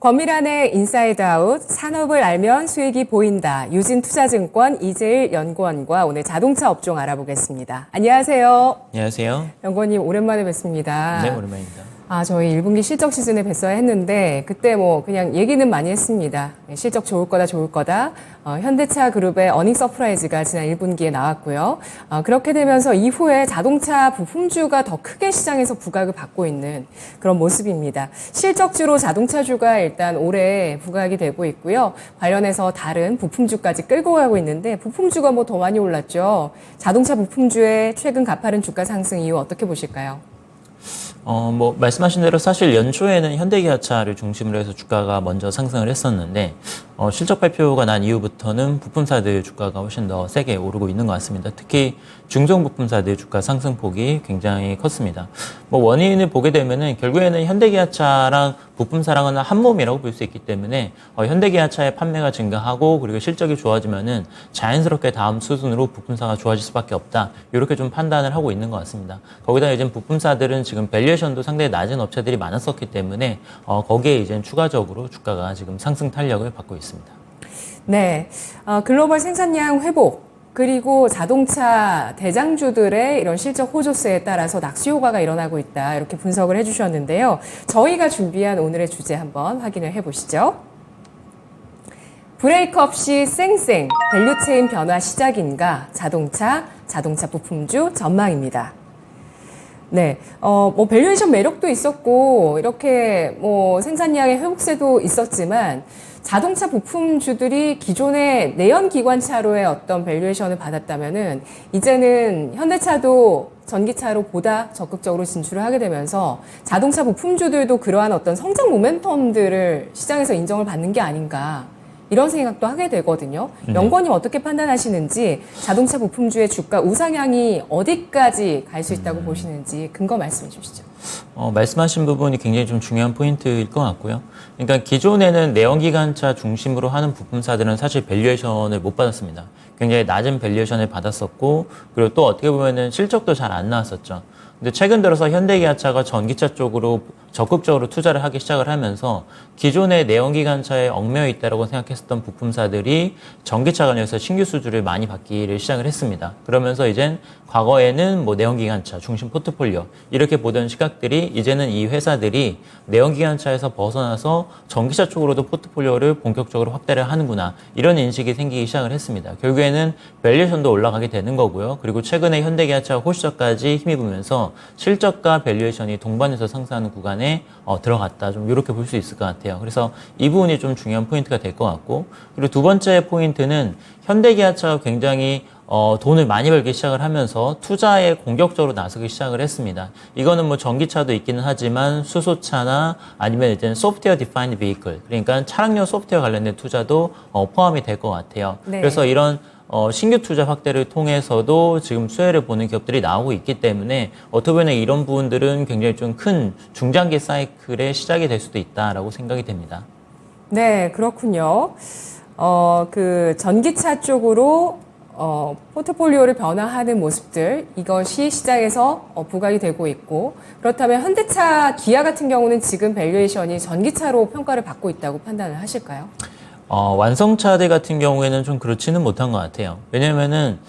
권미란의 인사이드 아웃, 산업을 알면 수익이 보인다. 유진투자증권 이재일 연구원과 오늘 자동차 업종 알아보겠습니다. 안녕하세요. 안녕하세요. 연구원님 오랜만에 뵙습니다. 네, 오랜만입니다. 저희 1분기 실적 시즌에 뵀어야 했는데 그때 그냥 얘기는 많이 했습니다. 실적 좋을 거다 좋을 거다. 현대차 그룹의 어닝 서프라이즈가 지난 1분기에 나왔고요. 그렇게 되면서 이후에 자동차 부품주가 더 크게 시장에서 부각을 받고 있는 그런 모습입니다. 실적주로 자동차주가 일단 올해 부각이 되고 있고요. 관련해서 다른 부품주까지 끌고 가고 있는데 부품주가 더 많이 올랐죠. 자동차 부품주의 최근 가파른 주가 상승 이유 어떻게 보실까요? 말씀하신 대로 사실 연초에는 현대기아차를 중심으로 해서 주가가 먼저 상승을 했었는데, 실적 발표가 난 이후부터는 부품사들 주가가 훨씬 더 세게 오르고 있는 것 같습니다. 특히 중소 부품사들 주가 상승폭이 굉장히 컸습니다. 원인을 보게 되면은 결국에는 현대기아차랑 부품사랑은 한 몸이라고 볼 수 있기 때문에, 현대기아차의 판매가 증가하고 그리고 실적이 좋아지면은 자연스럽게 다음 수순으로 부품사가 좋아질 수밖에 없다. 이렇게 좀 판단을 하고 있는 것 같습니다. 거기다 이제 부품사들은 지금 밸류에이션도 상당히 낮은 업체들이 많았었기 때문에, 거기에 이제 추가적으로 주가가 지금 상승 탄력을 받고 있습니다. 네, 글로벌 생산량 회복 그리고 자동차 대장주들의 이런 실적 호조세에 따라서 낙수 효과가 일어나고 있다 이렇게 분석을 해주셨는데요. 저희가 준비한 오늘의 주제 한번 확인을 해보시죠. 브레이크 없이 쌩쌩 밸류체인 변화 시작인가 자동차 부품주 전망입니다. 네, 밸류에이션 매력도 있었고 이렇게 생산량의 회복세도 있었지만 자동차 부품주들이 기존의 내연기관차로의 어떤 밸류에이션을 받았다면은 이제는 현대차도 전기차로 보다 적극적으로 진출을 하게 되면서 자동차 부품주들도 그러한 어떤 성장 모멘텀들을 시장에서 인정을 받는 게 아닌가 이런 생각도 하게 되거든요. 연구원님 어떻게 판단하시는지 자동차 부품주의 주가 우상향이 어디까지 갈 수 있다고 보시는지 근거 말씀해 주시죠. 말씀하신 부분이 굉장히 좀 중요한 포인트일 것 같고요. 그러니까 기존에는 내연기관차 중심으로 하는 부품사들은 사실 밸류에이션을 못 받았습니다. 굉장히 낮은 밸류에이션을 받았었고 그리고 또 어떻게 보면은 실적도 잘 안 나왔었죠. 근데 최근 들어서 현대기아차가 전기차 쪽으로 적극적으로 투자를 하기 시작을 하면서 기존의 내연기관차에 얽매여 있다고 생각했었던 부품사들이 전기차 관련해서 신규 수주를 많이 받기를 시작을 했습니다. 그러면서 이젠 과거에는 내연기관차 중심 포트폴리오 이렇게 보던 시각들이 이제는 이 회사들이 내연기관차에서 벗어나서 전기차 쪽으로도 포트폴리오를 본격적으로 확대를 하는구나 이런 인식이 생기기 시작을 했습니다. 결국에는 밸류에이션도 올라가게 되는 거고요. 그리고 최근에 현대기아차 호시적까지 힘입으면서 실적과 밸류에이션이 동반해서 상승하는 구간에 들어갔다. 좀 이렇게 볼 수 있을 것 같아요. 그래서 이 부분이 좀 중요한 포인트가 될 것 같고 그리고 두 번째 포인트는 현대기아차가 굉장히 돈을 많이 벌기 시작을 하면서 투자에 공격적으로 나서기 시작을 했습니다. 이거는 전기차도 있기는 하지만 수소차나 아니면 이제 소프트웨어 디파인드 베이클 그러니까 차량용 소프트웨어 관련된 투자도 포함이 될 것 같아요. 네. 그래서 이런 신규 투자 확대를 통해서도 지금 수혜를 보는 기업들이 나오고 있기 때문에 어떻게 보면 이런 부분들은 굉장히 좀 큰 중장기 사이클의 시작이 될 수도 있다라고 생각이 됩니다. 네, 그렇군요. 전기차 쪽으로 포트폴리오를 변화하는 모습들 이것이 시장에서 부각이 되고 있고 그렇다면 현대차, 기아 같은 경우는 지금 밸류에이션이 전기차로 평가를 받고 있다고 판단을 하실까요? 완성차들 같은 경우에는 좀 그렇지는 못한 것 같아요. 왜냐면은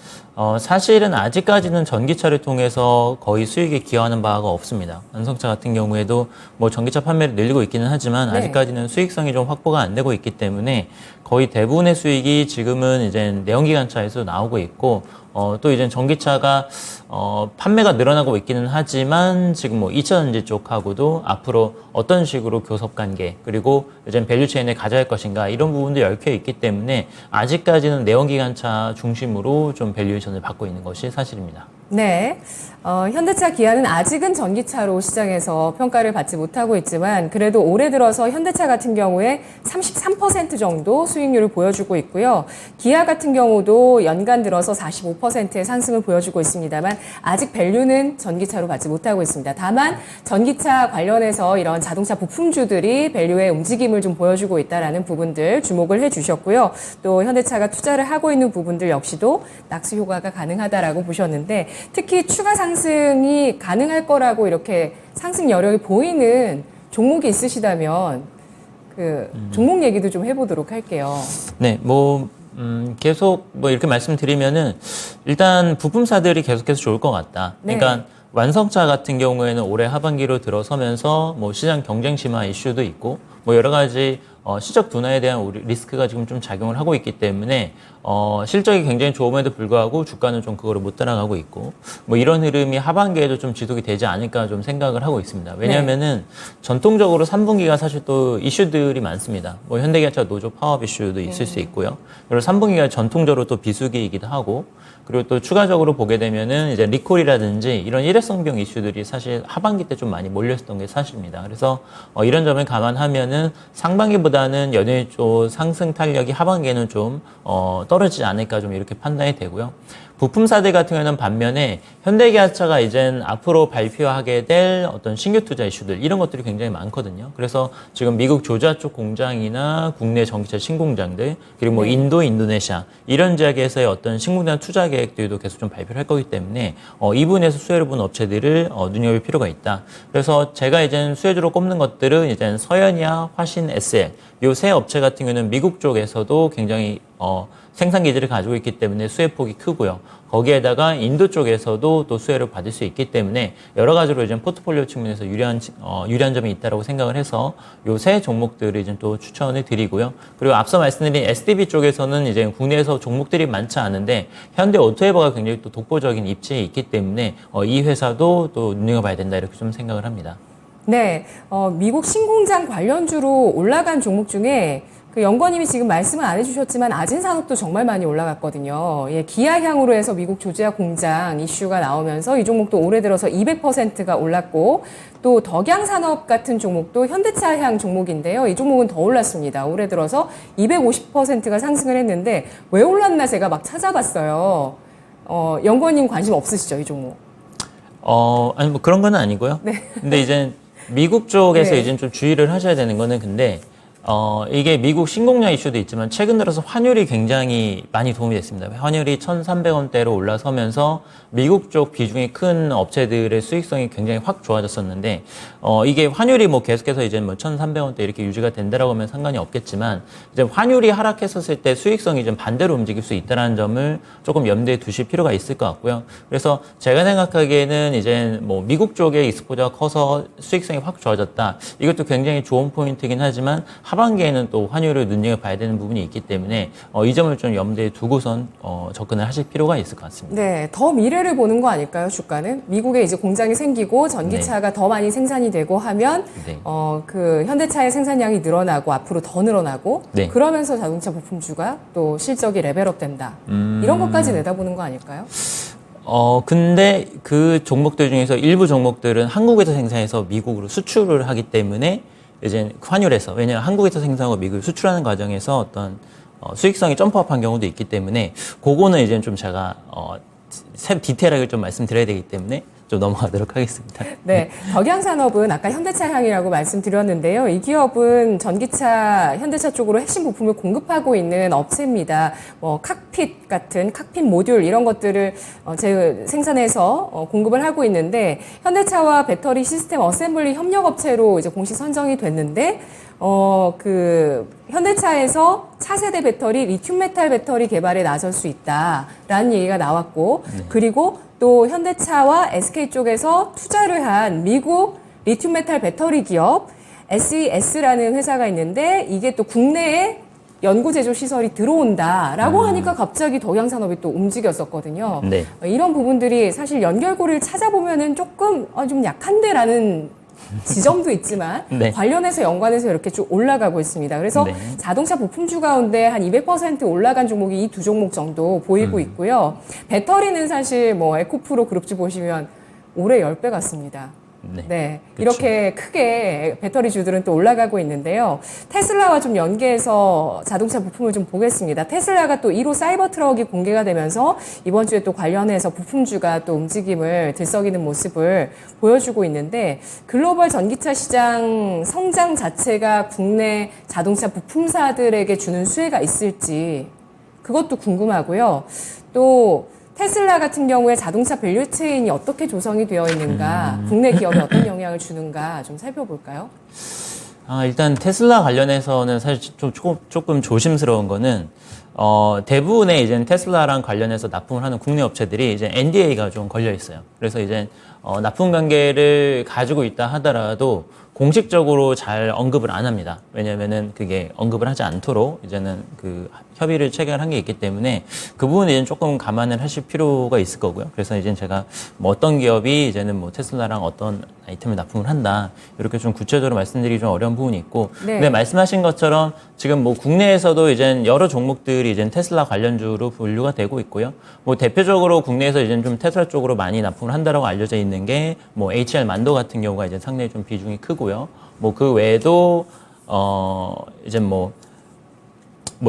사실은 아직까지는 전기차를 통해서 거의 수익에 기여하는 바가 없습니다. 완성차 같은 경우에도 전기차 판매를 늘리고 있기는 하지만 네. 아직까지는 수익성이 좀 확보가 안 되고 있기 때문에 거의 대부분의 수익이 지금은 이제 내연기관차에서 나오고 있고 또 이제 전기차가 판매가 늘어나고 있기는 하지만 지금 2차 전지 쪽하고도 앞으로 어떤 식으로 교섭 관계 그리고 이제 밸류체인에 가져갈 것인가 이런 부분도 얽혀 있기 때문에 아직까지는 내연기관차 중심으로 좀 밸류에이션을 받고 있는 것이 사실입니다. 네, 현대차, 기아는 아직은 전기차로 시장에서 평가를 받지 못하고 있지만 그래도 올해 들어서 현대차 같은 경우에 33% 정도 수익률을 보여주고 있고요. 기아 같은 경우도 연간 들어서 45%의 상승을 보여주고 있습니다만 아직 밸류는 전기차로 받지 못하고 있습니다. 다만 전기차 관련해서 이런 자동차 부품주들이 밸류의 움직임을 좀 보여주고 있다는 부분들 주목을 해주셨고요. 또 현대차가 투자를 하고 있는 부분들 역시도 낙수 효과가 가능하다라고 보셨는데 특히 추가 상승이 가능할 거라고 이렇게 상승 여력이 보이는 종목이 있으시다면 그 종목 얘기도 좀 해보도록 할게요. 네, 계속 이렇게 말씀드리면은 일단 부품사들이 계속해서 좋을 것 같다. 네. 그러니까 완성차 같은 경우에는 올해 하반기로 들어서면서 시장 경쟁 심화 이슈도 있고 여러 가지 실적 둔화에 대한 리스크가 지금 좀 작용을 하고 있기 때문에 실적이 굉장히 좋음에도 불구하고 주가는 좀 그거를 못 따라가고 있고 이런 흐름이 하반기에도 좀 지속이 되지 않을까 좀 생각을 하고 있습니다. 왜냐하면은 전통적으로 3분기가 사실 또 이슈들이 많습니다. 현대기아차 노조 파업 이슈도 있을 수 있고요. 그리고 3분기가 전통적으로 또 비수기이기도 하고 그리고 또 추가적으로 보게 되면은 이제 리콜이라든지 이런 일회성병 이슈들이 사실 하반기 때 좀 많이 몰렸었던 게 사실입니다. 그래서 이런 점을 감안하면은 상반기보다는 연일 쪽 상승 탄력이 하반기에는 좀 떨어지지 않을까 좀 이렇게 판단이 되고요. 부품사들 같은 경우는 반면에 현대기아차가 이젠 앞으로 발표하게 될 어떤 신규 투자 이슈들 이런 것들이 굉장히 많거든요. 그래서 지금 미국 조지아 쪽 공장이나 국내 전기차 신공장들 그리고 인도, 인도네시아 이런 지역에서의 어떤 신공장 투자 계획들도 계속 좀 발표를 할 거기 때문에 이 부분에서 수혜를 본 업체들을 눈여볼 필요가 있다. 그래서 제가 이젠 수혜주로 꼽는 것들은 이젠 서현이와 화신, SL 요 세 업체 같은 경우는 미국 쪽에서도 굉장히 생산 기지를 가지고 있기 때문에 수혜폭이 크고요. 거기에다가 인도 쪽에서도 또 수혜를 받을 수 있기 때문에 여러 가지로 이제 포트폴리오 측면에서 유리한 점이 있다고 생각을 해서 요 세 종목들을 이제 또 추천을 드리고요. 그리고 앞서 말씀드린 SDB 쪽에서는 이제 국내에서 종목들이 많지 않은데 현대 오토에버가 굉장히 또 독보적인 입지에 있기 때문에 이 회사도 또 눈여겨봐야 된다 이렇게 좀 생각을 합니다. 네, 미국 신공장 관련주로 올라간 종목 중에 그 연구원님이 지금 말씀은 안 해주셨지만 아진산업도 정말 많이 올라갔거든요. 예, 기아향으로 해서 미국 조지아 공장 이슈가 나오면서 이 종목도 올해 들어서 200%가 올랐고 또 덕양산업 같은 종목도 현대차향 종목인데요. 이 종목은 더 올랐습니다. 올해 들어서 250%가 상승을 했는데 왜 올랐나 제가 막 찾아봤어요. 연구원님 관심 없으시죠, 이 종목? 아니 그런 건 아니고요. 네. 근데 이제 미국 쪽에서 네. 이제 좀 주의를 하셔야 되는 거는 근데 이게 미국 신공장 이슈도 있지만 최근 들어서 환율이 굉장히 많이 도움이 됐습니다. 환율이 1,300원대로 올라서면서 미국 쪽 비중이 큰 업체들의 수익성이 굉장히 확 좋아졌었는데 이게 환율이 계속해서 이제 1,300원대 이렇게 유지가 된다라고 하면 상관이 없겠지만 이제 환율이 하락했었을 때 수익성이 좀 반대로 움직일 수 있다는 점을 조금 염두에 두실 필요가 있을 것 같고요. 그래서 제가 생각하기에는 이제 미국 쪽의 익스포저가 커서 수익성이 확 좋아졌다. 이것도 굉장히 좋은 포인트이긴 하지만 하반기에는 또 환율을 눈여겨봐야 되는 부분이 있기 때문에 이 점을 좀 염두에 두고선 접근을 하실 필요가 있을 것 같습니다. 네, 더 미래를 보는 거 아닐까요, 주가는? 미국에 이제 공장이 생기고 전기차가 더 많이 생산이 되고 하면 네. 그 현대차의 생산량이 늘어나고 앞으로 더 늘어나고 네. 그러면서 자동차 부품주가 또 실적이 레벨업 된다. 이런 것까지 내다보는 거 아닐까요? 근데 그 종목들 중에서 일부 종목들은 한국에서 생산해서 미국으로 수출을 하기 때문에 이제 환율에서 왜냐하면 한국에서 생산하고 미국에 수출하는 과정에서 어떤 수익성이 점프업한 경우도 있기 때문에 그거는 이제 좀 제가 디테일하게 좀 말씀드려야 되기 때문에 좀 넘어가도록 하겠습니다. 네, 덕양산업은 아까 현대차향이라고 말씀드렸는데요. 이 기업은 전기차, 현대차 쪽으로 핵심 부품을 공급하고 있는 업체입니다. 칵핏 같은 칵핏 모듈 이런 것들을 생산해서 공급을 하고 있는데 현대차와 배터리 시스템 어셈블리 협력업체로 이제 공식 선정이 됐는데 현대차에서 차세대 배터리, 리튬 메탈 배터리 개발에 나설 수 있다라는 얘기가 나왔고, 그리고 또 현대차와 SK 쪽에서 투자를 한 미국 리튬 메탈 배터리 기업 SES라는 회사가 있는데 이게 또 국내에 연구 제조 시설이 들어온다라고 하니까 갑자기 덕양산업이 또 움직였었거든요. 네. 이런 부분들이 사실 연결고리를 찾아보면은 조금 좀 약한데라는 지점도 있지만 네. 관련해서 연관해서 이렇게 쭉 올라가고 있습니다. 그래서 네. 자동차 부품주 가운데 한 200% 올라간 종목이 이 두 종목 정도 보이고 있고요. 배터리는 사실 에코프로 그룹주 보시면 올해 10배 같습니다. 네. 그렇죠. 이렇게 크게 배터리주들은 또 올라가고 있는데요. 테슬라와 좀 연계해서 자동차 부품을 좀 보겠습니다. 테슬라가 또 1호 사이버 트럭이 공개가 되면서 이번 주에 또 관련해서 부품주가 또 움직임을 들썩이는 모습을 보여주고 있는데 글로벌 전기차 시장 성장 자체가 국내 자동차 부품사들에게 주는 수혜가 있을지 그것도 궁금하고요. 또 테슬라 같은 경우에 자동차 밸류체인이 어떻게 조성이 되어 있는가, 국내 기업에 어떤 영향을 주는가 좀 살펴볼까요? 일단 테슬라 관련해서는 사실 조금 조심스러운 거는 대부분의 이제 테슬라랑 관련해서 납품을 하는 국내 업체들이 이제 NDA가 좀 걸려 있어요. 그래서 이제 납품 관계를 가지고 있다 하더라도 공식적으로 잘 언급을 안 합니다. 왜냐면은 그게 언급을 하지 않도록 이제는 그 협의를 체결한 게 있기 때문에 그 부분은 이제 조금 감안을 하실 필요가 있을 거고요. 그래서 이제 제가 뭐 어떤 기업이 이제는 뭐 테슬라랑 어떤 아이템을 납품을 한다. 이렇게 좀 구체적으로 말씀드리기 좀 어려운 부분이 있고. 네. 근데 말씀하신 것처럼 지금 뭐 국내에서도 이제 여러 종목들이 이제 테슬라 관련주로 분류가 되고 있고요. 뭐 대표적으로 국내에서 이제 좀 테슬라 쪽으로 많이 납품을 한다라고 알려져 있는 게 뭐 HR 만도 같은 경우가 이제 상당히 좀 비중이 크고요. 뭐 그 외에도 이제 뭐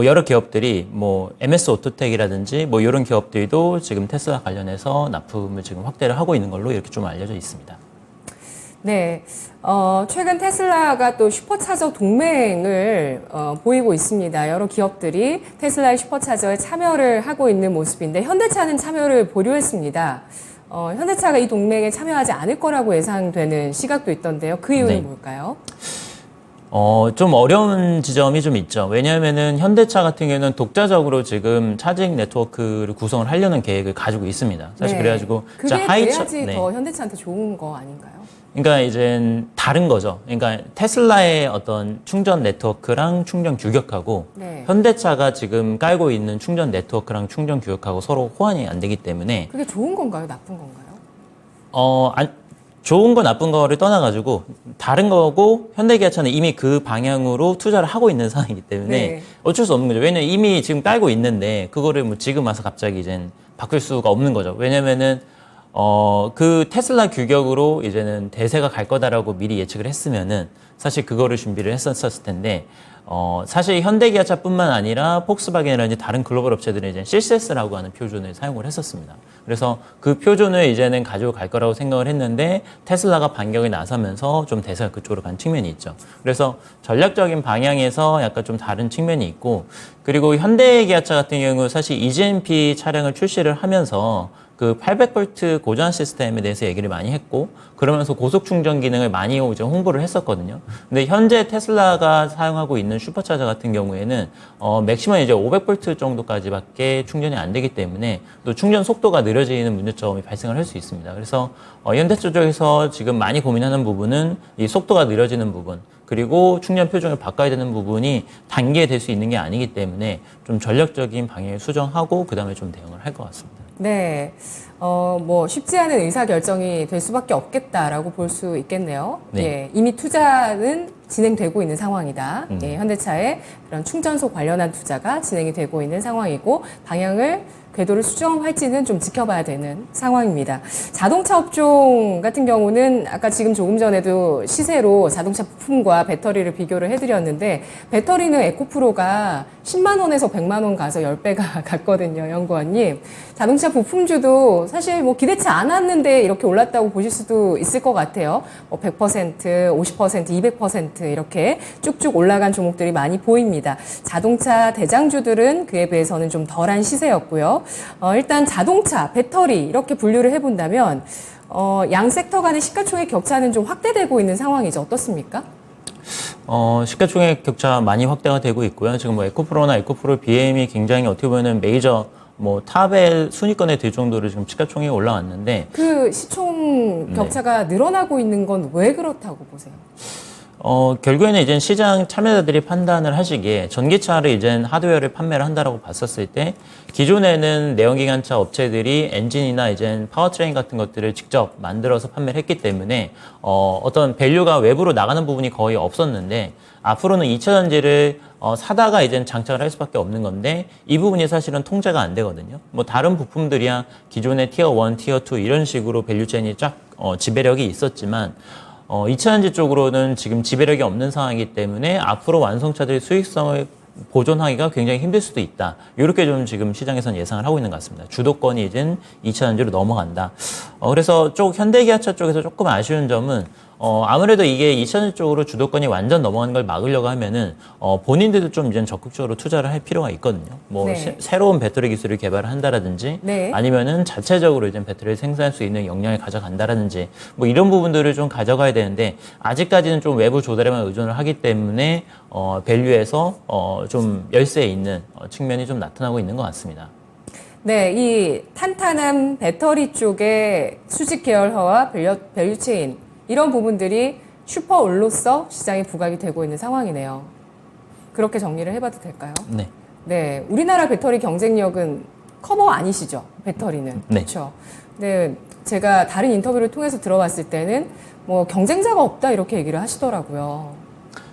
여러 기업들이 뭐 MS 오토텍이라든지 뭐 이런 기업들도 지금 테슬라 관련해서 납품을 지금 확대를 하고 있는 걸로 이렇게 좀 알려져 있습니다. 네, 최근 테슬라가 또 슈퍼차저 동맹을 보이고 있습니다. 여러 기업들이 테슬라의 슈퍼차저에 참여를 하고 있는 모습인데 현대차는 참여를 보류했습니다. 현대차가 이 동맹에 참여하지 않을 거라고 예상되는 시각도 있던데요. 그 이유는 네. 뭘까요? 좀 어려운 지점이 좀 있죠. 왜냐하면은 현대차 같은 경우는 독자적으로 지금 차징 네트워크를 구성을 하려는 계획을 가지고 있습니다. 사실 네. 그래가지고 그게 돼야지 더 현대차한테 좋은 거 아닌가요? 그러니까 이제 다른 거죠. 그러니까 테슬라의 어떤 충전 네트워크랑 충전 규격하고 네. 현대차가 지금 깔고 있는 충전 네트워크랑 충전 규격하고 서로 호환이 안 되기 때문에 그게 좋은 건가요? 나쁜 건가요? 좋은 거 나쁜 거를 떠나가지고 다른 거고 현대기아차는 이미 그 방향으로 투자를 하고 있는 상황이기 때문에 네. 어쩔 수 없는 거죠. 왜냐면 이미 지금 깔고 있는데 그거를 뭐 지금 와서 갑자기 이젠 바꿀 수가 없는 거죠. 왜냐면은 그 테슬라 규격으로 이제는 대세가 갈 거다라고 미리 예측을 했으면은 사실 그거를 준비를 했었을 텐데 사실 현대기아차뿐만 아니라 폭스바겐이라든지 다른 글로벌 업체들은 이제 CCS라고 하는 표준을 사용을 했었습니다. 그래서 그 표준을 이제는 가지고 갈 거라고 생각을 했는데 테슬라가 반격에 나서면서 좀 대세가 그쪽으로 간 측면이 있죠. 그래서 전략적인 방향에서 약간 좀 다른 측면이 있고 그리고 현대기아차 같은 경우 사실 EGMP 차량을 출시를 하면서 그 800V 고전 시스템에 대해서 얘기를 많이 했고 그러면서 고속 충전 기능을 많이 이제 홍보를 했었거든요. 근데 현재 테슬라가 사용하고 있는 슈퍼차저 같은 경우에는 맥시멈 이제 500V 정도까지밖에 충전이 안 되기 때문에 또 충전 속도가 느려지는 문제점이 발생을 할 수 있습니다. 그래서 현대차 쪽에서 지금 많이 고민하는 부분은 이 속도가 느려지는 부분 그리고 충전 표준을 바꿔야 되는 부분이 단계에 될 수 있는 게 아니기 때문에 좀 전략적인 방향을 수정하고 그 다음에 좀 대응을 할 것 같습니다. 네, 뭐 쉽지 않은 의사 결정이 될 수밖에 없겠다라고 볼 수 있겠네요. 네. 예, 이미 투자는 진행되고 있는 상황이다. 예, 현대차의 그런 충전소 관련한 투자가 진행이 되고 있는 상황이고 방향을 궤도를 수정할지는 좀 지켜봐야 되는 상황입니다. 자동차 업종 같은 경우는 아까 지금 조금 전에도 시세로 자동차 부품과 배터리를 비교를 해드렸는데 배터리는 에코프로가 10만 원에서 100만 원 가서 10배가 갔거든요, 연구원님. 자동차 부품주도 사실 뭐 기대치 않았는데 이렇게 올랐다고 보실 수도 있을 것 같아요. 뭐 100%, 50%, 200% 이렇게 쭉쭉 올라간 종목들이 많이 보입니다. 자동차 대장주들은 그에 비해서는 좀 덜한 시세였고요. 일단 자동차, 배터리 이렇게 분류를 해본다면 양 섹터 간의 시가총액 격차는 좀 확대되고 있는 상황이죠. 어떻습니까? 시가총액 격차 많이 확대가 되고 있고요. 지금 뭐 에코프로나 에코프로 BM이 굉장히 어떻게 보면 메이저 뭐 탑의 순위권에 들 정도로 지금 시가총액이 올라왔는데 그 시총 격차가 늘어나고 있는 건 왜 그렇다고 보세요? 결국에는 이제 시장 참여자들이 판단을 하시기에 전기차를 이제 하드웨어를 판매를 한다라고 봤었을 때 기존에는 내연기관차 업체들이 엔진이나 이제 파워트레인 같은 것들을 직접 만들어서 판매를 했기 때문에 어떤 밸류가 외부로 나가는 부분이 거의 없었는데 앞으로는 2차 전지를 사다가 이제 장착을 할 수밖에 없는 건데 이 부분이 사실은 통제가 안 되거든요. 뭐 다른 부품들이야 기존의 티어 1, 티어 2 이런 식으로 밸류체인이 쫙 지배력이 있었지만 2차 전지 쪽으로는 지금 지배력이 없는 상황이기 때문에 앞으로 완성차들의 수익성을 보존하기가 굉장히 힘들 수도 있다. 이렇게 좀 지금 시장에서는 예상을 하고 있는 것 같습니다. 주도권이 이제 2차 전지로 넘어간다. 그래서 현대기아차 쪽에서 조금 아쉬운 점은 아무래도 이게 2차전 쪽으로 주도권이 완전 넘어가는 걸 막으려고 하면은 본인들도 좀 이제 적극적으로 투자를 할 필요가 있거든요. 뭐 네. 새로운 배터리 기술을 개발을 한다라든지 네. 아니면은 자체적으로 이제 배터리를 생산할 수 있는 역량을 가져간다라든지 뭐 이런 부분들을 좀 가져가야 되는데 아직까지는 좀 외부 조달에만 의존을 하기 때문에 밸류에서 좀 열세에 있는 측면이 좀 나타나고 있는 것 같습니다. 네, 이 탄탄한 배터리 쪽의 수직 계열화와 밸류체인 이런 부분들이 슈퍼올로서 시장에 부각이 되고 있는 상황이네요. 그렇게 정리를 해봐도 될까요? 네. 네, 우리나라 배터리 경쟁력은 커버 아니시죠? 배터리는. 네. 그렇죠. 네, 제가 다른 인터뷰를 통해서 들어봤을 때는 뭐 경쟁자가 없다 이렇게 얘기를 하시더라고요.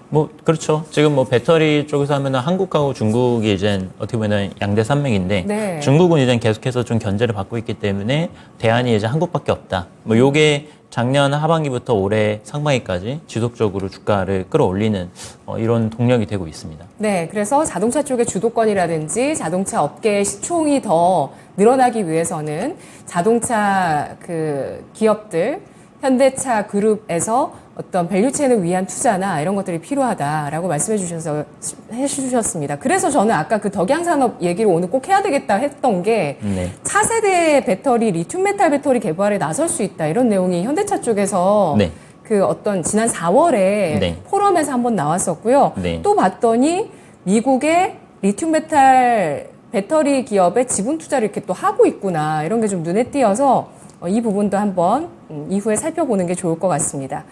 뭐 그렇죠. 지금 뭐 배터리 쪽에서 하면은 한국하고 중국이 이제 어떻게 보면 양대 산맥인데 네. 중국은 이제 계속해서 좀 견제를 받고 있기 때문에 대안이 이제 한국밖에 없다. 뭐 요게 작년 하반기부터 올해 상반기까지 지속적으로 주가를 끌어올리는 이런 동력이 되고 있습니다. 네, 그래서 자동차 쪽의 주도권이라든지 자동차 업계의 시총이 더 늘어나기 위해서는 자동차 그 기업들, 현대차 그룹에서 어떤 밸류체인을 위한 투자나 이런 것들이 필요하다라고 말씀해 주셨습니다. 그래서 저는 아까 그 덕양산업 얘기를 오늘 꼭 해야 되겠다 했던 게 네. 차세대 배터리, 리튬 메탈 배터리 개발에 나설 수 있다 이런 내용이 현대차 쪽에서 네. 그 어떤 지난 4월에 네. 포럼에서 한번 나왔었고요. 네. 또 봤더니 미국의 리튬 메탈 배터리 기업에 지분 투자를 이렇게 또 하고 있구나 이런 게 좀 눈에 띄어서 이 부분도 한번 이후에 살펴보는 게 좋을 것 같습니다.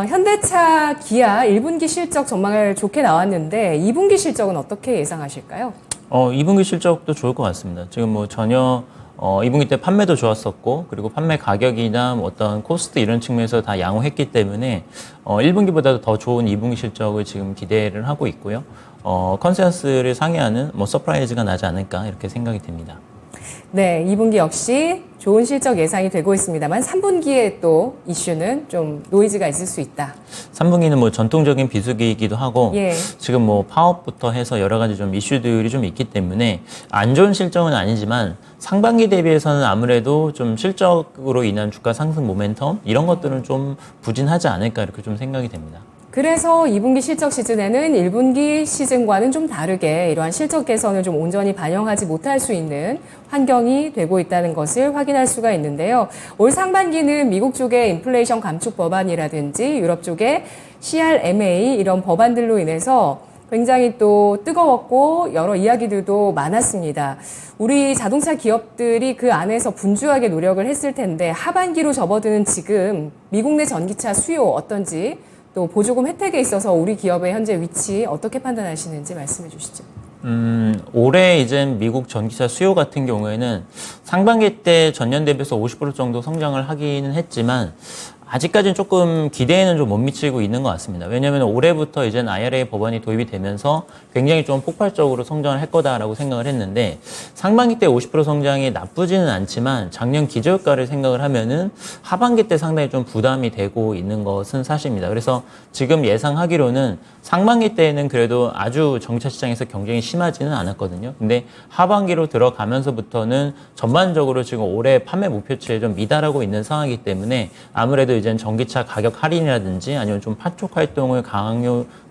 현대차, 기아 1분기 실적 전망을 좋게 나왔는데 2분기 실적은 어떻게 예상하실까요? 2분기 실적도 좋을 것 같습니다. 지금 뭐 전혀 2분기 때 판매도 좋았었고 그리고 판매 가격이나 뭐 어떤 코스트 이런 측면에서 다 양호했기 때문에 1분기보다도 더 좋은 2분기 실적을 지금 기대를 하고 있고요. 컨센서스를 상회하는 뭐 서프라이즈가 나지 않을까 이렇게 생각이 됩니다. 네, 2분기 역시 좋은 실적 예상이 되고 있습니다만 3분기에 또 이슈는 좀 노이즈가 있을 수 있다. 3분기는 뭐 전통적인 비수기이기도 하고 예. 지금 뭐 파업부터 해서 여러 가지 좀 이슈들이 좀 있기 때문에 안 좋은 실적은 아니지만 상반기 대비해서는 아무래도 좀 실적으로 인한 주가 상승 모멘텀 이런 것들은 좀 부진하지 않을까 이렇게 좀 생각이 됩니다. 그래서 2분기 실적 시즌에는 1분기 시즌과는 좀 다르게 이러한 실적 개선을 좀 온전히 반영하지 못할 수 있는 환경이 되고 있다는 것을 확인할 수가 있는데요. 올 상반기는 미국 쪽의 인플레이션 감축 법안이라든지 유럽 쪽의 CRMA 이런 법안들로 인해서 굉장히 또 뜨거웠고 여러 이야기들도 많았습니다. 우리 자동차 기업들이 그 안에서 분주하게 노력을 했을 텐데 하반기로 접어드는 지금 미국 내 전기차 수요 어떤지 또 보조금 혜택에 있어서 우리 기업의 현재 위치 어떻게 판단하시는지 말씀해 주시죠. 올해 이제 미국 전기차 수요 같은 경우에는 상반기 때 전년 대비해서 50% 정도 성장을 하기는 했지만 아직까지는 조금 기대에는 좀 못 미치고 있는 것 같습니다. 왜냐하면 올해부터 이제 IRA 법안이 도입이 되면서 굉장히 좀 폭발적으로 성장을 할 거다라고 생각을 했는데 상반기 때 50% 성장이 나쁘지는 않지만 작년 기저효과를 생각을 하면은 하반기 때 상당히 좀 부담이 되고 있는 것은 사실입니다. 그래서 지금 예상하기로는 상반기 때에는 그래도 아주 전기차 시장에서 경쟁이 심하지는 않았거든요. 근데 하반기로 들어가면서부터는 전반적으로 지금 올해 판매 목표치에 좀 미달하고 있는 상황이기 때문에 아무래도 이제 전기차 가격 할인이라든지 아니면 좀 판촉 활동을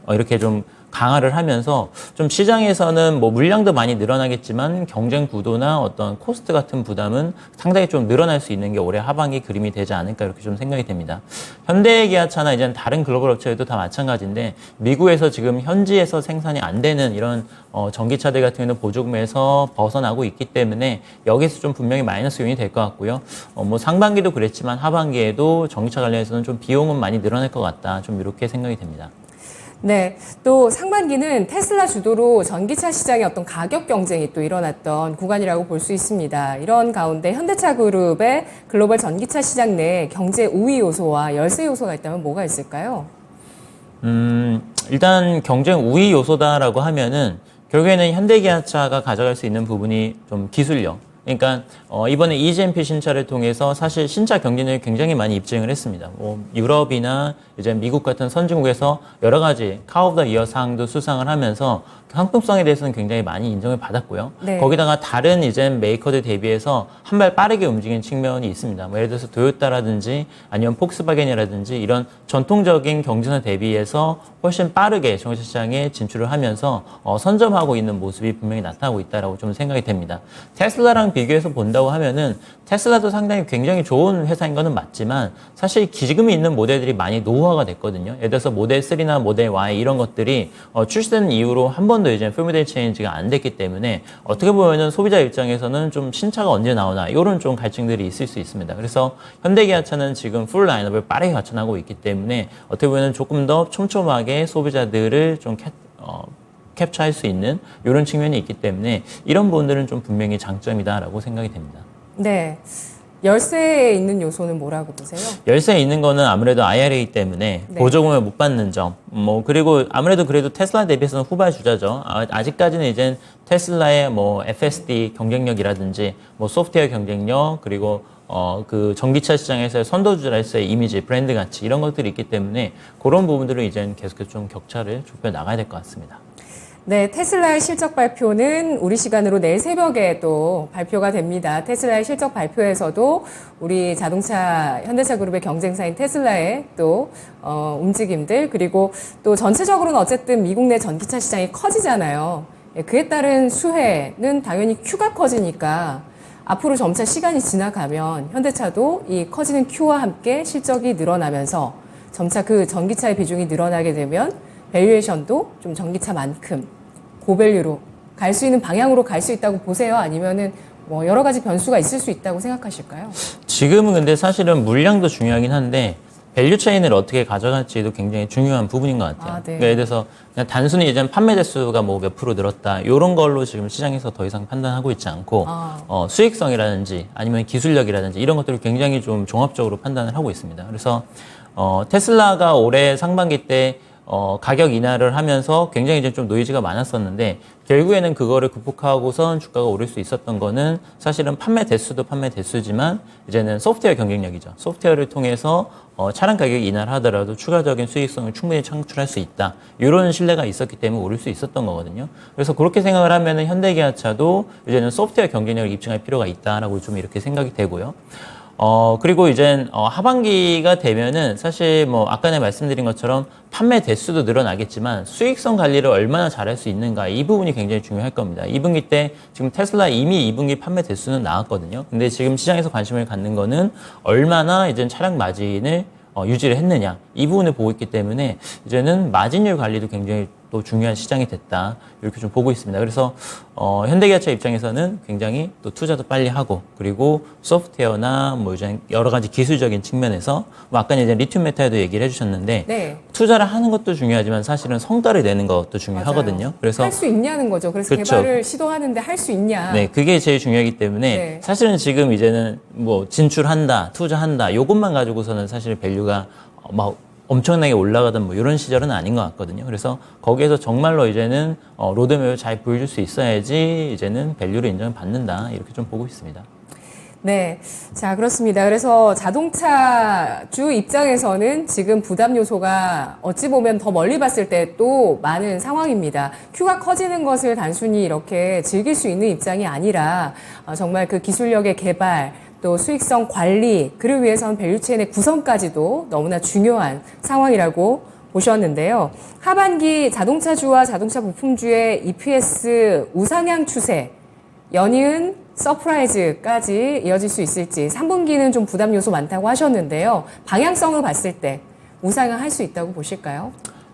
이렇게 좀 강화를 하면서 좀 시장에서는 뭐 물량도 많이 늘어나겠지만 경쟁 구도나 어떤 코스트 같은 부담은 상당히 좀 늘어날 수 있는 게 올해 하반기 그림이 되지 않을까 이렇게 좀 생각이 됩니다. 현대기아차나 이제 다른 글로벌 업체도 다 마찬가지인데 미국에서 지금 현지에서 생산이 안 되는 이런 전기차들 같은 경우는 보조금에서 벗어나고 있기 때문에 여기서 좀 분명히 마이너스 요인이 될 것 같고요. 뭐 상반기도 그랬지만 하반기에도 전기차 관련해서는 좀 비용은 많이 늘어날 것 같다. 좀 이렇게 생각이 됩니다. 네, 또 상반기는 테슬라 주도로 전기차 시장의 어떤 가격 경쟁이 또 일어났던 구간이라고 볼 수 있습니다. 이런 가운데 현대차 그룹의 글로벌 전기차 시장 내 경제 우위 요소와 열세 요소가 있다면 뭐가 있을까요? 일단 경쟁 우위 요소다라고 하면은 결국에는 현대기아차가 가져갈 수 있는 부분이 좀 기술력. 그러니까 이번에 EGMP 신차를 통해서 사실 신차 경쟁력이 굉장히 많이 입증을 했습니다. 뭐 유럽이나 이제 미국 같은 선진국에서 여러 가지 카 오브 더 이어 상도 수상을 하면서 상품성에 대해서는 굉장히 많이 인정을 받았고요. 네. 거기다가 다른 이제 메이커들 대비해서 한 발 빠르게 움직인 측면이 있습니다. 뭐 예를 들어서 도요타라든지 아니면 폭스바겐이라든지 이런 전통적인 경쟁사 대비해서 훨씬 빠르게 전기차 시장에 진출을 하면서 선점하고 있는 모습이 분명히 나타나고 있다라고 좀 생각이 됩니다. 테슬라랑 비교해서 본다고 하면은 테슬라도 상당히 굉장히 좋은 회사인 거는 맞지만 사실 지금 있는 모델들이 많이 노후화가 됐거든요. 예를 들어서 모델 3나 모델 Y 이런 것들이 출시된 이후로 한 번도 이제 풀모델 체인지가 안 됐기 때문에 어떻게 보면은 소비자 입장에서는 좀 신차가 언제 나오나 이런 좀 갈증들이 있을 수 있습니다. 그래서 현대기아차는 지금 풀 라인업을 빠르게 갖춰나가고 있기 때문에 어떻게 보면 조금 더 촘촘하게 소비자들을 좀 캡처할 수 있는 이런 측면이 있기 때문에 이런 부분들은 좀 분명히 장점이다라고 생각이 됩니다. 네. 열세에 있는 요소는 뭐라고 보세요? 열세에 있는 거는 아무래도 IRA 때문에 네. 보조금을 못 받는 점. 그리고 아무래도 그래도 테슬라 대비해서는 후발주자죠. 아직까지는 이제 테슬라의 뭐 FSD 경쟁력이라든지 뭐 소프트웨어 경쟁력 그리고 그 전기차 시장에서의 선도주자로서의 이미지, 브랜드 가치 이런 것들이 있기 때문에 그런 부분들을 이제 계속해서 좀 격차를 좁혀 나가야 될 것 같습니다. 네, 테슬라의 실적 발표는 우리 시간으로 내일 새벽에 또 발표가 됩니다. 테슬라의 실적 발표에서도 우리 현대차 그룹의 경쟁사인 테슬라의 또 움직임들 그리고 또 전체적으로는 어쨌든 미국 내 전기차 시장이 커지잖아요. 그에 따른 수혜는 당연히 Q가 커지니까 앞으로 점차 시간이 지나가면 현대차도 이 커지는 Q와 함께 실적이 늘어나면서 점차 그 전기차의 비중이 늘어나게 되면 밸류에이션도 좀 전기차만큼 고밸류로 갈 수 있는 방향으로 갈 수 있다고 보세요? 아니면은 뭐 여러 가지 변수가 있을 수 있다고 생각하실까요? 지금은 근데 사실은 물량도 중요하긴 한데 밸류 체인을 어떻게 가져갈지도 굉장히 중요한 부분인 것 같아요. 네. 그러니까 예를 들어서 그냥 단순히 이제 판매 대수가 뭐 몇 프로 늘었다 이런 걸로 지금 시장에서 더 이상 판단하고 있지 않고 수익성이라든지 아니면 기술력이라든지 이런 것들을 굉장히 좀 종합적으로 판단을 하고 있습니다. 그래서 테슬라가 올해 상반기 때 가격 인하를 하면서 굉장히 이제 좀 노이즈가 많았었는데 결국에는 그거를 극복하고선 주가가 오를 수 있었던 거는 사실은 판매 대수도 판매 대수지만 이제는 소프트웨어 경쟁력이죠. 소프트웨어를 통해서 차량 가격 인하를 하더라도 추가적인 수익성을 충분히 창출할 수 있다. 이런 신뢰가 있었기 때문에 오를 수 있었던 거거든요. 그래서 그렇게 생각을 하면은 현대기아차도 이제는 소프트웨어 경쟁력을 입증할 필요가 있다라고 좀 이렇게 생각이 되고요. 그리고 이제 하반기가 되면은 사실 뭐 아까 내 말씀드린 것처럼 판매 대수도 늘어나겠지만 수익성 관리를 얼마나 잘할 수 있는가 이 부분이 굉장히 중요할 겁니다. 2분기 때 지금 테슬라 이미 2분기 판매 대수는 나왔거든요. 근데 지금 시장에서 관심을 갖는 거는 얼마나 이제 차량 마진을 유지를 했느냐 이 부분을 보고 있기 때문에 이제는 마진율 관리도 굉장히 또 중요한 시장이 됐다 이렇게 좀 보고 있습니다. 그래서 현대기아차 입장에서는 굉장히 또 투자도 빨리 하고 그리고 소프트웨어나 뭐 이제 여러 가지 기술적인 측면에서 뭐 아까 이제 리튬 메탈도 얘기를 해주셨는데 네. 투자를 하는 것도 중요하지만 사실은 성과를 내는 것도 중요하거든요. 맞아요. 그래서 할 수 있냐는 거죠. 그래서 그렇죠. 개발을 시도하는데 할 수 있냐. 네, 그게 제일 중요하기 때문에 네. 사실은 지금 이제는 뭐 진출한다, 투자한다, 요것만 가지고서는 사실 밸류가 막 엄청나게 올라가던 뭐 이런 시절은 아닌 것 같거든요. 그래서 거기에서 정말로 이제는 로드맵을 잘 보여줄 수 있어야지 이제는 밸류를 인정을 받는다 이렇게 좀 보고 있습니다. 네. 자, 그렇습니다. 그래서 자동차주 입장에서는 지금 부담 요소가 어찌 보면 더 멀리 봤을 때 또 많은 상황입니다. Q가 커지는 것을 단순히 이렇게 즐길 수 있는 입장이 아니라 정말 그 기술력의 개발, 또 수익성 관리, 그를 위해서는 밸류체인의 구성까지도 너무나 중요한 상황이라고 보셨는데요. 하반기 자동차주와 자동차 부품주의 EPS 우상향 추세, 연이은 서프라이즈까지 이어질 수 있을지 3분기는 좀 부담 요소 많다고 하셨는데요. 방향성을 봤을 때 우상향할 수 있다고 보실까요?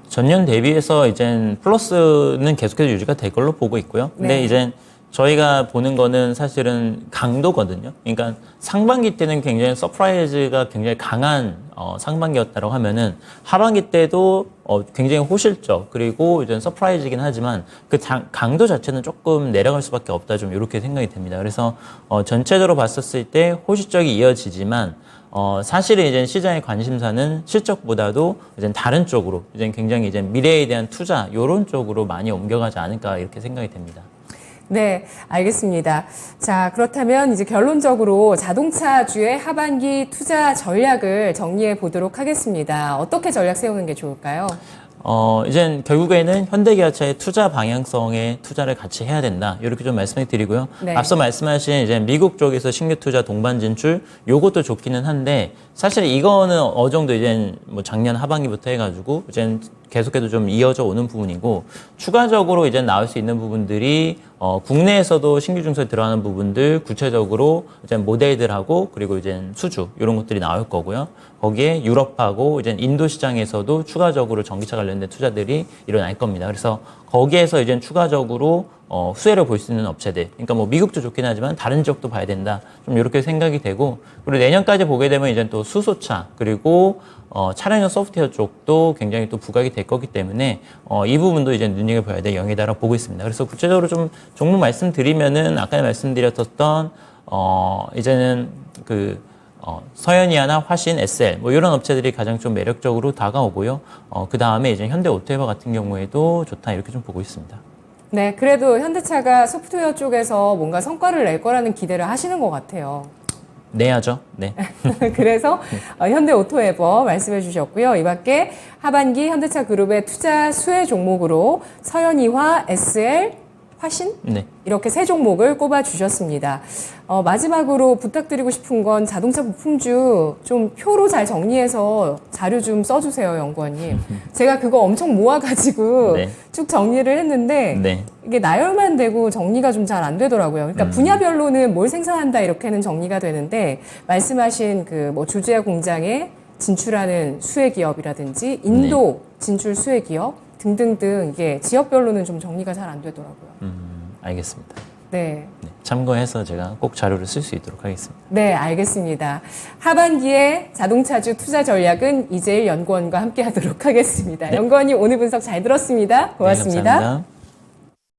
전년 대비해서 이젠 플러스는 계속해서 유지가 될 걸로 보고 있고요. 근데 네. 이젠 저희가 보는 거는 사실은 강도거든요. 그러니까 상반기 때는 굉장히 서프라이즈가 굉장히 강한 상반기였다고 하면은 하반기 때도 굉장히 호실적 그리고 이제 서프라이즈이긴 하지만 그 강도 자체는 조금 내려갈 수밖에 없다 좀 이렇게 생각이 됩니다. 그래서 전체적으로 봤었을 때 호실적이 이어지지만 사실은 이제 시장의 관심사는 실적보다도 이제 다른 쪽으로 이제 굉장히 이제 미래에 대한 투자 이런 쪽으로 많이 옮겨가지 않을까 이렇게 생각이 됩니다. 네, 알겠습니다. 자, 그렇다면 이제 결론적으로 자동차주의 하반기 투자 전략을 정리해 보도록 하겠습니다. 어떻게 전략 세우는 게 좋을까요? 이젠 결국에는 현대기아차의 투자 방향성에 투자를 같이 해야 된다. 이렇게 좀 말씀을 드리고요. 네. 앞서 말씀하신 이제 미국 쪽에서 신규 투자 동반 진출, 요것도 좋기는 한데, 사실 이거는 어느 정도 이제 뭐 작년 하반기부터 해가지고, 이제 계속해서 좀 이어져 오는 부분이고, 추가적으로 이제 나올 수 있는 부분들이, 국내에서도 신규 증설에 들어가는 부분들, 구체적으로 이제 모델들하고, 그리고 이제 수주, 이런 것들이 나올 거고요. 거기에 유럽하고 이제 인도 시장에서도 추가적으로 전기차 관련된 투자들이 일어날 겁니다. 그래서 거기에서 이제 추가적으로 수혜를 볼 수 있는 업체들, 그러니까 뭐 미국도 좋긴 하지만 다른 지역도 봐야 된다. 좀 이렇게 생각이 되고, 그리고 내년까지 보게 되면 이제 또 수소차 그리고 차량용 소프트웨어 쪽도 굉장히 또 부각이 될 거기 때문에 이 부분도 이제 눈여겨봐야 될 영역이다라고 보고 있습니다. 그래서 구체적으로 좀 종목 말씀드리면은 아까 말씀드렸던 이제는 서현이아나 화신, SL 뭐 이런 업체들이 가장 좀 매력적으로 다가오고요. 그 다음에 이제 현대오토에버 같은 경우에도 좋다 이렇게 좀 보고 있습니다. 네, 그래도 현대차가 소프트웨어 쪽에서 뭔가 성과를 낼 거라는 기대를 하시는 것 같아요. 내야죠. 네. 그래서 현대오토에버 말씀해 주셨고요. 이 밖에 하반기 현대차 그룹의 투자 수혜 종목으로 서현이화, SL, 화신? 네. 이렇게 세 종목을 꼽아 주셨습니다. 마지막으로 부탁드리고 싶은 건 자동차 부품주 좀 표로 잘 정리해서 자료 좀 써주세요, 연구원님. 제가 그거 엄청 모아가지고 네. 쭉 정리를 했는데 네. 이게 나열만 되고 정리가 좀 잘 안 되더라고요. 그러니까 분야별로는 뭘 생산한다 이렇게는 정리가 되는데 말씀하신 그 뭐 조지아 공장에 진출하는 수혜 기업이라든지 인도 진출 수혜 기업 등등등 이게 지역별로는 좀 정리가 잘 안 되더라고요. 알겠습니다. 네. 네, 참고해서 제가 꼭 자료를 쓸 수 있도록 하겠습니다. 네, 알겠습니다. 하반기에 자동차주 투자 전략은 이재일 연구원과 함께 하도록 하겠습니다. 네. 연구원님 오늘 분석 잘 들었습니다. 고맙습니다. 네, 감사합니다.